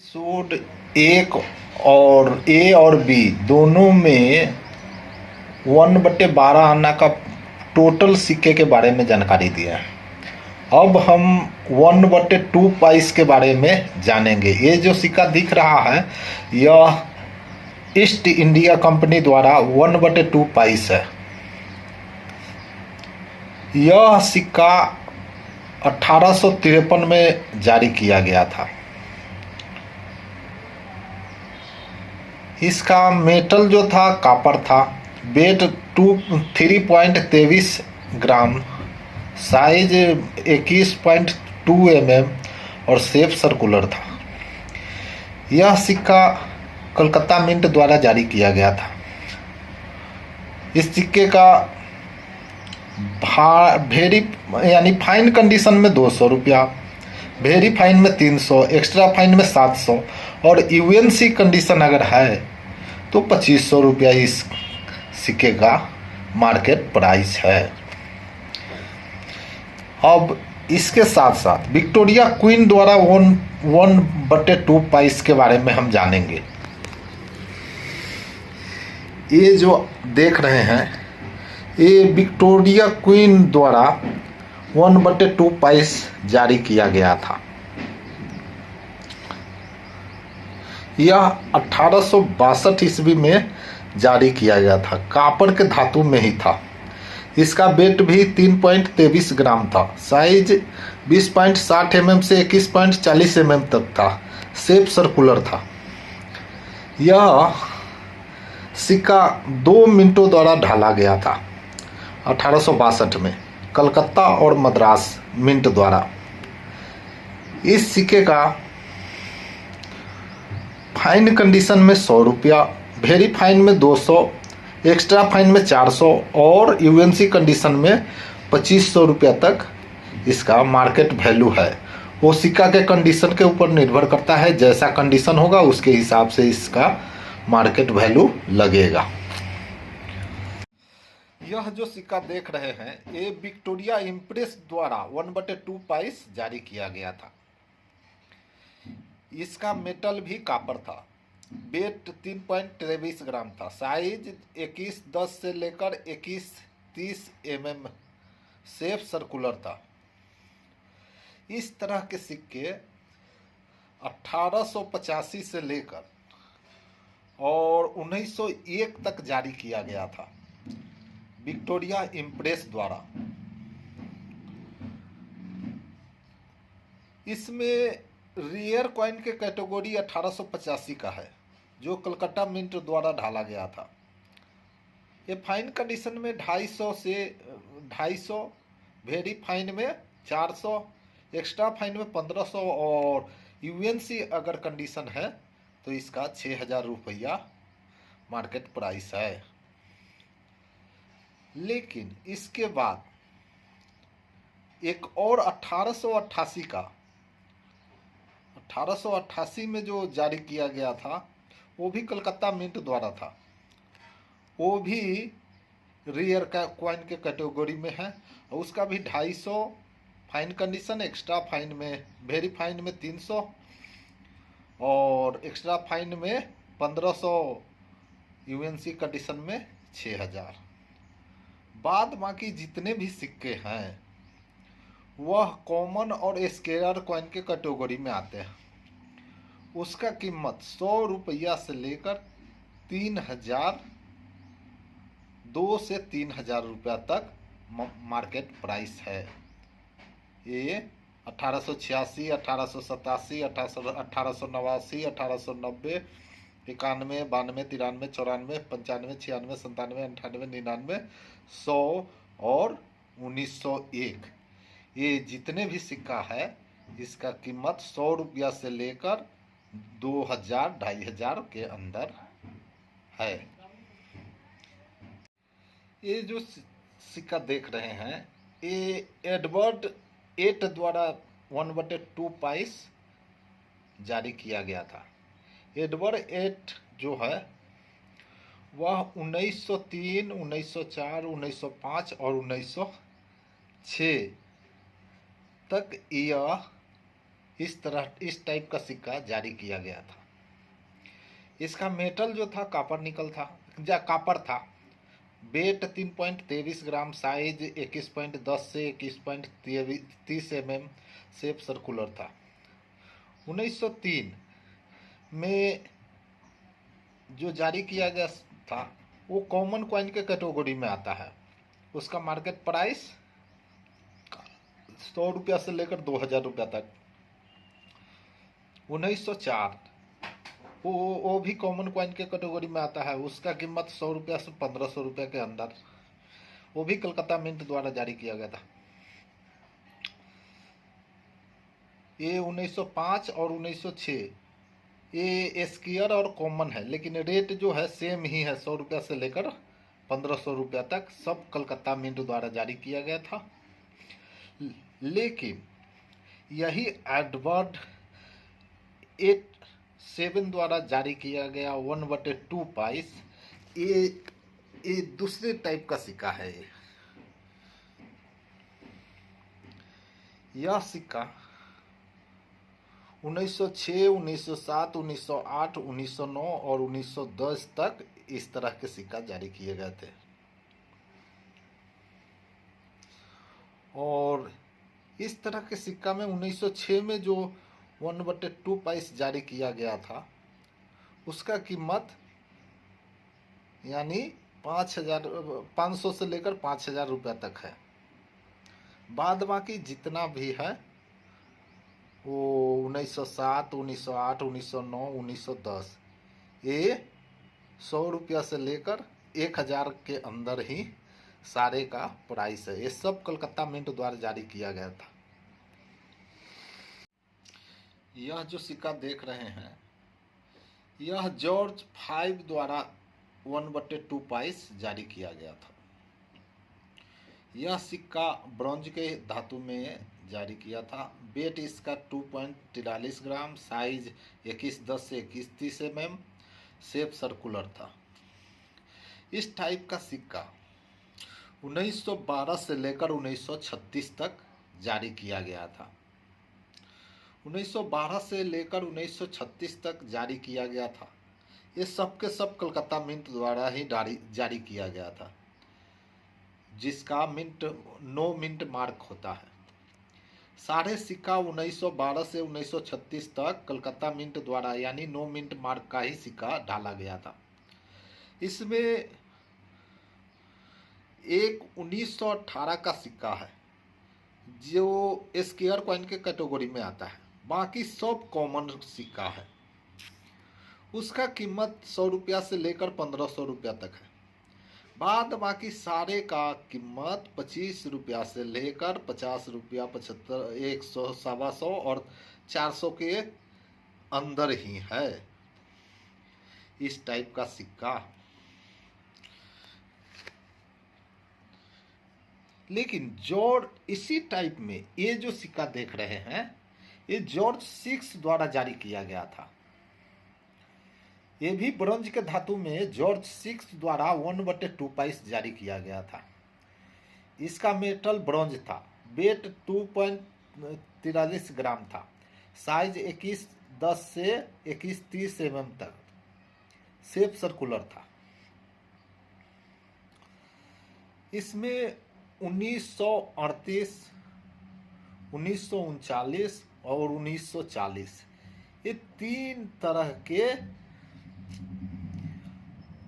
Episode एक और ए और बी दोनों में 1/12 आना का टोटल सिक्के के बारे में जानकारी दिया है। अब हम 1/2 पाइस के बारे में जानेंगे। ये जो सिक्का दिख रहा है यह ईस्ट इंडिया कंपनी द्वारा 1/2 पाइस है। यह सिक्का 1853 में जारी किया गया था। इसका मेटल जो था कॉपर था। वेट 3.23 ग्राम, साइज 21.2 और शेप सर्कुलर था। यह सिक्का कलकत्ता मिंट द्वारा जारी किया गया था। इस सिक्के का वेरी यानी फाइन कंडीशन में 200 रुपया, वेरी फाइन में 300, एक्स्ट्रा फाइन में 700 और यूएनसी कंडीशन अगर है तो 2500 रुपया इस सिक्के का मार्केट प्राइस है। अब इसके साथ साथ विक्टोरिया क्वीन द्वारा 1/2 पाइस के बारे में हम जानेंगे। ये जो देख रहे हैं ये विक्टोरिया क्वीन द्वारा 1/2 पाइस जारी किया गया था। यह 1862 ईस्वी में जारी किया गया था। कॉपर के धातु में ही था। इसका वेट भी 3.23 ग्राम था। साइज 20.60 से 21.40 तक था। शेप सर्कुलर था। यह सिक्का 2 मिनटों द्वारा ढाला गया था 1862 में कलकत्ता और मद्रास मिंट द्वारा। इस सिक्के का फाइन कंडीशन में 100 रुपया, वेरी फाइन में 200, एक्स्ट्रा फाइन में 400 और यूएनसी कंडीशन में 2500 रुपया तक इसका मार्केट वैल्यू है। वो सिक्का के कंडीशन के ऊपर निर्भर करता है। जैसा कंडीशन होगा उसके हिसाब से इसका मार्केट वैल्यू लगेगा। यह जो सिक्का देख रहे हैं ये विक्टोरिया इम्प्रेस द्वारा 1/2 पाइस जारी किया गया था। इसका मेटल भी कॉपर था। वेट 3.23 ग्राम था। साइज 21.10 से लेकर 21.30 शेप सर्कुलर था। इस तरह के सिक्के 1885 से लेकर और 1901 तक जारी किया गया था विक्टोरिया इम्प्रेस द्वारा। इसमें रियर कॉइन के कैटेगरी 1885 का है जो कलकत्ता मिंट द्वारा ढाला गया था। ये फाइन कंडीशन में 250 से 250, वेरी फाइन में 400, एक्स्ट्रा फाइन में 1500 और यूएनसी अगर कंडीशन है तो इसका 6000 रुपया मार्केट प्राइस है। लेकिन इसके बाद एक और 1888 में जो जारी किया गया था वो भी कलकत्ता मिंट द्वारा था। वो भी रियर का कॉइन के कैटेगरी में है और उसका भी 250 फाइन कंडीशन, एक्स्ट्रा फाइन में, वेरी फाइन में 300 और एक्स्ट्रा फाइन में 1500, यूएनसी कंडीशन में 6000। बाद बाकी जितने भी सिक्के हैं वह कॉमन और स्केलर कॉइन के कैटेगरी में आते हैं। उसका कीमत 100 रुपया से लेकर 3000, 2 से 3000 रुपया तक मार्केट प्राइस है। ये 1886, 1887, 1889, 1890, 91, 92, 93, 94, 95, 96, 97, 98, 99, 100 और 1901 ये जितने भी सिक्का है इसका कीमत 100 रुपया से लेकर 2000, 2500 के अंदर है। ये जो सिक्का देख रहे हैं ये एडवर्ड 8 द्वारा 1/2 पाइस जारी किया गया था। एडवर्ड 8 जो है वह 1903, 1904, 1905 और 1906 तक यह इस टाइप का सिक्का जारी किया गया था। इसका मेटल जो था कॉपर निकल था, या कॉपर था। वेट 3.23 ग्राम, साइज 21.10 से 21.30 mm, शेप सर्कुलर था। 1903 में जो जारी किया गया था वो कॉमन कॉइन के कैटेगरी में आता है। उसका मार्केट प्राइस 100 रुपया से लेकर 2000 रुपया तक। 1904 वो भी कॉमन कॉइन के कैटेगरी में आता है। उसका कीमत 100 रुपया से 1500 रुपये के अंदर। वो भी कलकत्ता मिंट द्वारा जारी किया गया था। ये 1905 और 1906 ये स्क्वायर और कॉमन है, लेकिन रेट जो है सेम ही है, 100 रुपया से लेकर 1500 रुपया तक। सब कलकत्ता मिंट द्वारा जारी किया गया था। लेकिन यही एडवर्ड 87 द्वारा जारी किया गया 1/2 पाइस, ये दूसरे टाइप का सिक्का है। यह सिक्का 1906, 1907, 1908, 1909 और 1910 तक इस तरह के सिक्का जारी किए गए थे। और इस तरह के सिक्का में 1906 में जो 1/2 पाइस जारी किया गया था उसका कीमत यानी 500 से लेकर 5000 रुपया तक है। बाद बाकी जितना भी है वो 1907, 1908, 1909, 1910 ये 100 रुपया से लेकर 1000 के अंदर ही सारे का प्राइस है। ये सब कलकत्ता मिंट द्वारा जारी किया गया था। यह जो सिक्का देख रहे हैं यह जॉर्ज 5 द्वारा 1/2 पाइस जारी किया गया था। यह सिक्का ब्रॉन्ज के धातु में जारी किया था। वेट इसका 2.43 ग्राम, साइज 2110 से 2130 mm, शेप सर्कुलर था। इस टाइप का सिक्का 1912 से लेकर 1936 तक जारी किया गया था। 1912 से लेकर 1936 तक जारी किया गया था। ये सब के सब कलकत्ता मिंट द्वारा ही जारी किया गया था, जिसका नो मिंट मार्क होता है। सारे सिक्का 1912 से 1936 तक कलकत्ता मिंट द्वारा यानी नो मिंट मार्क का ही सिक्का डाला गया था। इसमें एक 1918 का सिक्का है जो स्क्वायर कॉइन के कैटेगरी में आता है। बाकी सब कॉमन सिक्का है। उसका कीमत 100 रुपया से लेकर 1500 रुपया तक है। बाद बाकी सारे का कीमत 25 रुपया से लेकर 50 रुपया, 75, 100, 125 और 400 के अंदर ही है इस टाइप का सिक्का। लेकिन जॉर्ज इसी टाइप में ये जो सिक्का देख रहे हैं ये जॉर्ज 6 द्वारा जारी किया गया था। ये भी ब्रॉन्ज के धातु में जॉर्ज 6 द्वारा 1/2 पाइस जारी किया गया था। इसका मेटल ब्रॉन्ज था। वेट 2.43 ग्राम था। साइज 2110 से 2130 mm तक। शेप सर्कुलर था। इसमें 1938, 1939 और 1940 ये तीन तरह के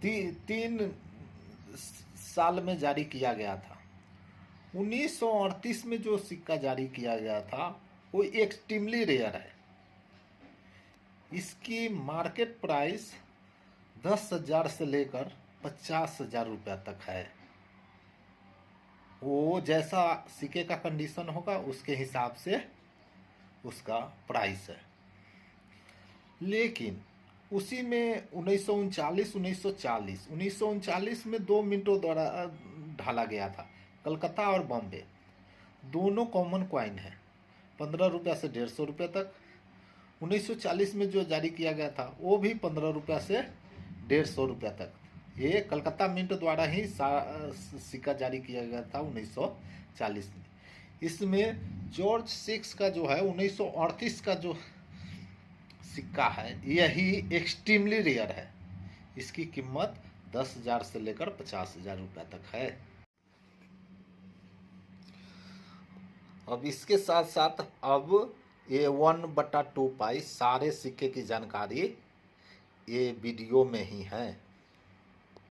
तीन साल में जारी किया गया था। 1938 में जो सिक्का जारी किया गया था वो एक्सट्रीमली रेयर है। इसकी मार्केट प्राइस 10,000 से लेकर 50,000 रुपया तक है। वो जैसा सिक्के का कंडीशन होगा उसके हिसाब से उसका प्राइस है। लेकिन उसी में 1939 में 2 मिनटों द्वारा ढाला गया था। कलकत्ता और बॉम्बे दोनों कॉमन कॉइन है, 15 रुपया से 150 रुपये तक। 1940 में जो जारी किया गया था वो भी 15 रुपया से 150 रुपया तक। ये कलकत्ता मिंट द्वारा ही सिक्का जारी किया गया था 1940 में। इसमें जॉर्ज 6 का जो है 1938 का जो सिक्का है यही एक्सट्रीमली रेयर है। इसकी कीमत 10,000 से लेकर 50,000 रुपये तक है। अब इसके साथ साथ अब ये 1/2 पाई सारे सिक्के की जानकारी ये वीडियो में ही है।